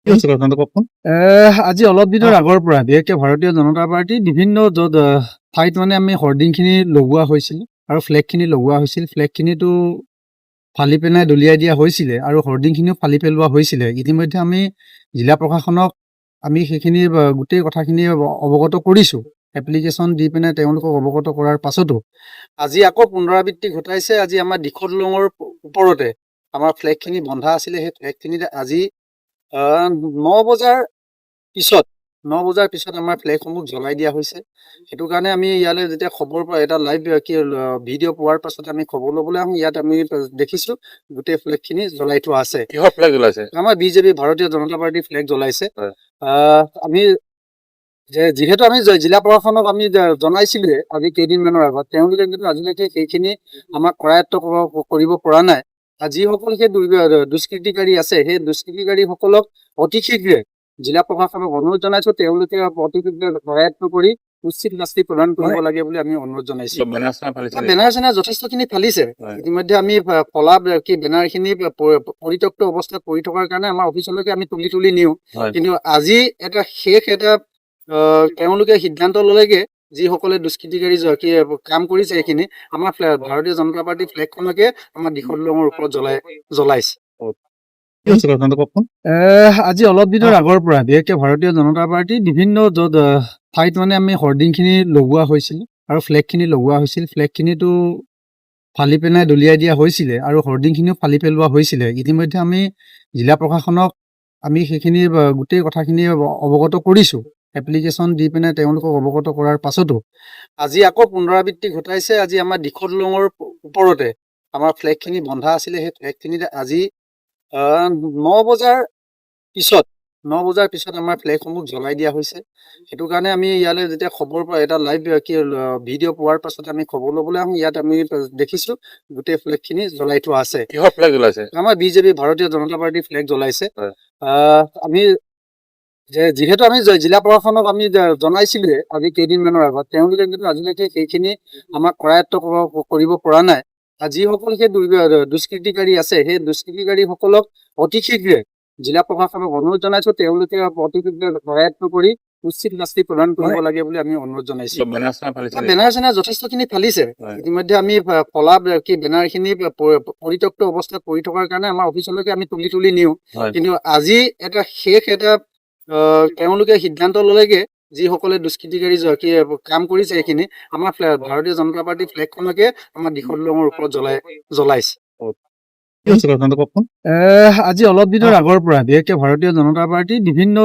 আজি অলপ দিনৰ আগৰ পৰা বিশেষকৈ ভাৰতীয় জনতা পাৰ্টি বিভিন্ন ঠাইত মানে আমি হৰ্ডিংখিনি লগোৱা হৈছিল আৰু ফ্লেগখিনি লগোৱা হৈছিল। ফ্লেগখিনিতো ফালি পেলাই দলিয়াই দিয়া হৈছিলে আৰু হৰ্ডিংখিনিও ফালি পেলোৱা হৈছিলে। ইতিমধ্যে আমি জিলা প্ৰশাসনক আমি সেইখিনি গোটেই কথাখিনি অৱগত কৰিছোঁ। এপ্লিকেশ্যন দি পিনে তেওঁলোকক অৱগত কৰাৰ পাছতো আজি আকৌ পুনৰাবৃত্তি ঘটাইছে। আজি আমাৰ দিখৌ দলঙৰ ওপৰতে আমাৰ ফ্লেগখিনি বন্ধা আছিলে। সেই ফ্লেগখিনিত আজি 9 বজাৰ পিছত আমাৰ ফ্লেগসমূহ জ্বলাই দিয়া হৈছে। সেইটো কাৰণে আমি ইয়ালৈ যেতিয়া খবৰ পাওঁ, এটা লাইভ ভিডিঅ' পোৱাৰ পাছত আমি খবৰ ল'বলৈ আহোঁ। ইয়াত আমি দেখিছোঁ গোটেই ফ্লেগখিনি জ্বলাই থোৱা আছে। কিহৰ ফ্লেগ জ্বলাইছে? আমাৰ বিজেপি ভাৰতীয় জনতা পাৰ্টিৰ ফ্লেগ জ্বলাইছে। আমি যিহেতু আমি জিলা প্ৰশাসনক আমি জনাইছিলোঁ আজি কেইদিনমানৰ আগত, তেওঁলোকে কিন্তু আজিলৈকে সেইখিনি আমাক কৰায়ত্ব কৰিব পৰা নাই। যিসকল সেই দুষ্কৃতিকাৰী আছে, সেই দুষ্কৃতিকাৰীসকলক অতি শীঘ্ৰে জিলা প্ৰশাসনক অনুৰোধ জনাইছোঁ, তেওঁলোকে অতি শীঘ্ৰে কৰায়ত্ব কৰি উচিত শাস্তি প্ৰদান কৰিব লাগে বুলি আমি অনুৰোধ জনাইছোঁ। বেনাৰ চেনাৰ যথেষ্টখিনি ফালিছে। ইতিমধ্যে আমি ফলা বেনাৰখিনি পৰিত্যক্ত অৱস্থাত পৰি থকাৰ কাৰণে আমাৰ অফিচলৈকে আমি তুলি নিওঁ। কিন্তু আজি এটা তেওঁলোকে সিদ্ধান্ত ল'লেগে, যিসকলে দুষ্কৃতিকাৰী কাম কৰিছে সেইখিনি আমাৰ ভাৰতীয় জনতা পাৰ্টিৰ ফ্লেগখনকে আমাৰ দিখৌ দলঙৰ ওপৰত জ্বলাইছে। আজি অলপ দিনৰ আগৰ পৰা বিশেষকৈ ভাৰতীয় জনতা পাৰ্টি বিভিন্ন ঠাইত মানে আমি হৰ্ডিংখিনি লগোৱা হৈছিল আৰু ফ্লেগখিনি লগোৱা হৈছিল। ফ্লেগখিনিতো ফালি পেলাই দলিয়াই দিয়া হৈছিলে আৰু হৰ্ডিংখিনিও ফালি পেলোৱা হৈছিলে। ইতিমধ্যে আমি জিলা প্ৰশাসনক আমি সেইখিনি গোটেই কথাখিনি অৱগত কৰিছোঁ। এপ্লিকেশ্যন দি পিনে তেওঁলোকক অৱগত কৰাৰ পাছতো আজি আকৌ পুনৰাবৃত্তি ঘটাইছে। আজি আমাৰ দিখৌ দলঙৰ ওপৰতে আমাৰ ফ্লেগখিনি বন্ধা আছিলে। সেই ফ্লেগখিনিত আজি 9 বজাৰ পিছত আমাৰ ফ্লেগসমূহ জ্বলাই দিয়া হৈছে। সেইটো কাৰণে আমি ইয়ালৈ যেতিয়া খবৰ পাওঁ, এটা লাইভ ভিডিঅ' পোৱাৰ পাছত আমি খবৰ ল'বলৈ আহোঁ। ইয়াত আমি দেখিছোঁ গোটেই ফ্লেগখিনি জ্বলাই থোৱা আছে। কিহৰ ফ্লেগ জ্বলাইছে? আমাৰ বিজেপি ভাৰতীয় জনতা পাৰ্টিৰ ফ্লেগ জ্বলাইছে। আমি যিহেতু আমি জিলা প্ৰশাসনক আমি জনাইছিলোঁ আজি কেইদিনমানৰ আগত, তেওঁলোকে কিন্তু আজিলৈকে সেইখিনি আমাক কৰায়ত্ব কৰিব পৰা নাই। যিসকল সেই দুষ্কৃতিকাৰী আছে, সেই দুষ্কৃতিকাৰীসকলক অতি শীঘ্ৰে জিলা প্ৰশাসনক অনুৰোধ জনাইছোঁ, তেওঁলোকে অতি শীঘ্ৰে কৰায়ত্ব কৰি উচিত শাস্তি প্ৰদান কৰিব লাগে বুলি আমি অনুৰোধ জনাইছোঁ। বেনাৰ চেনাৰ যথেষ্টখিনি ফালিছে। ইতিমধ্যে আমি ফলা বেনাৰখিনি পৰিত্যক্ত অৱস্থাত পৰি থকাৰ কাৰণে আমাৰ অফিচলৈকে আমি তুলি নিওঁ। কিন্তু আজি এটা তেওঁলোকে সিদ্ধান্ত ল'লেগে, যিসকলে দুষ্কৃতিকাৰী কাম কৰিছে সেইখিনি আমাৰ ভাৰতীয় জনতা পাৰ্টিৰ ফ্লেগখনকে আমাৰ দিখৌ দলঙৰ ওপৰত জ্বলাইছে। আজি অলপ দিনৰ আগৰ পৰা বিশেষকৈ ভাৰতীয় জনতা পাৰ্টি বিভিন্ন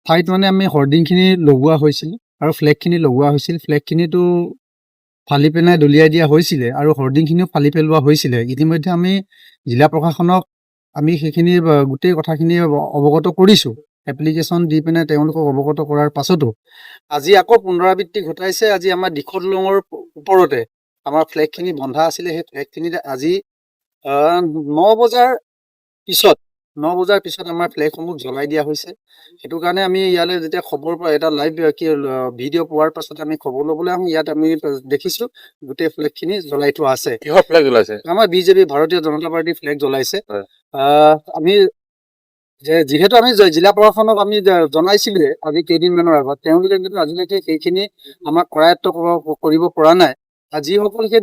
ঠাইত মানে আমি হৰ্ডিংখিনি লগোৱা হৈছিল আৰু ফ্লেগখিনি লগোৱা হৈছিল। ফ্লেগখিনিতো ফালি পেলাই দলিয়াই দিয়া হৈছিলে আৰু হৰ্ডিংখিনিও ফালি পেলোৱা হৈছিলে। ইতিমধ্যে আমি জিলা প্ৰশাসনক আমি সেইখিনি গোটেই কথাখিনি অৱগত কৰিছোঁ। এপ্লিকেশ্যন দি পিনে তেওঁলোকক অৱগত কৰাৰ পাছতো আজি আকৌ পুনৰাবৃত্তি ঘটাইছে। আজি আমাৰ দিখৌ দলঙৰ ওপৰতে আমাৰ ফ্লেগখিনি বন্ধা আছিলে। সেই ফ্লেগখিনিত আজি 9 বজাৰ পিছত আমাৰ ফ্লেগসমূহ জ্বলাই দিয়া হৈছে। সেইটো কাৰণে আমি ইয়ালৈ যেতিয়া খবৰ পাওঁ, এটা লাইভ ভিডিঅ' পোৱাৰ পাছত আমি খবৰ ল'বলৈ আহোঁ। ইয়াত আমি দেখিছোঁ গোটেই ফ্লেগখিনি জ্বলাই থোৱা আছে। কিহৰ ফ্লেগ জ্বলাইছে? আমাৰ বিজেপি ভাৰতীয় জনতা পাৰ্টিৰ ফ্লেগ জ্বলাইছে। আমি যিহেতু আমি জিলা প্ৰশাসনক আমি জনাইছিলোঁ আজি কেইদিনমানৰ আগত, তেওঁলোকে কিন্তু আজিলৈকে সেইখিনি আমাক কৰায়ত্ব কৰিব পৰা নাই। যিসকল সেই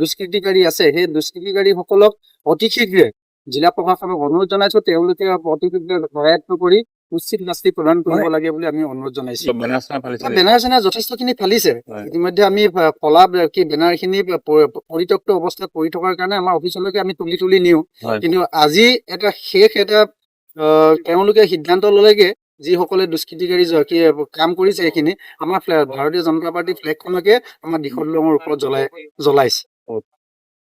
দুষ্কৃতিকাৰী আছে, সেই দুষ্কৃতিকাৰীসকলক অতি শীঘ্ৰে জিলা প্ৰশাসনক অনুৰোধ জনাইছোঁ, তেওঁলোকে অতি শীঘ্ৰে কৰায়ত্ব কৰি উচিত শাস্তি প্ৰদান কৰিব লাগে বুলি আমি অনুৰোধ জনাইছোঁ। বেনাৰ চেনাৰ যথেষ্টখিনি ফালিছে। ইতিমধ্যে আমি ফলা বেনাৰখিনি পৰিত্যক্ত অৱস্থাত পৰি থকাৰ কাৰণে আমাৰ অফিচলৈকে আমি তুলি নিওঁ। কিন্তু আজি এটা তেওঁলোকে সিদ্ধান্ত ল'লেগে, যিসকলে দুষ্কৃতিকাৰী কাম কৰিছে সেইখিনি আমাৰ ভাৰতীয় জনতা পাৰ্টিৰ ফ্লেগখনকে আমাৰ দিখৌ দলঙৰ ওপৰত জ্বলাইছে।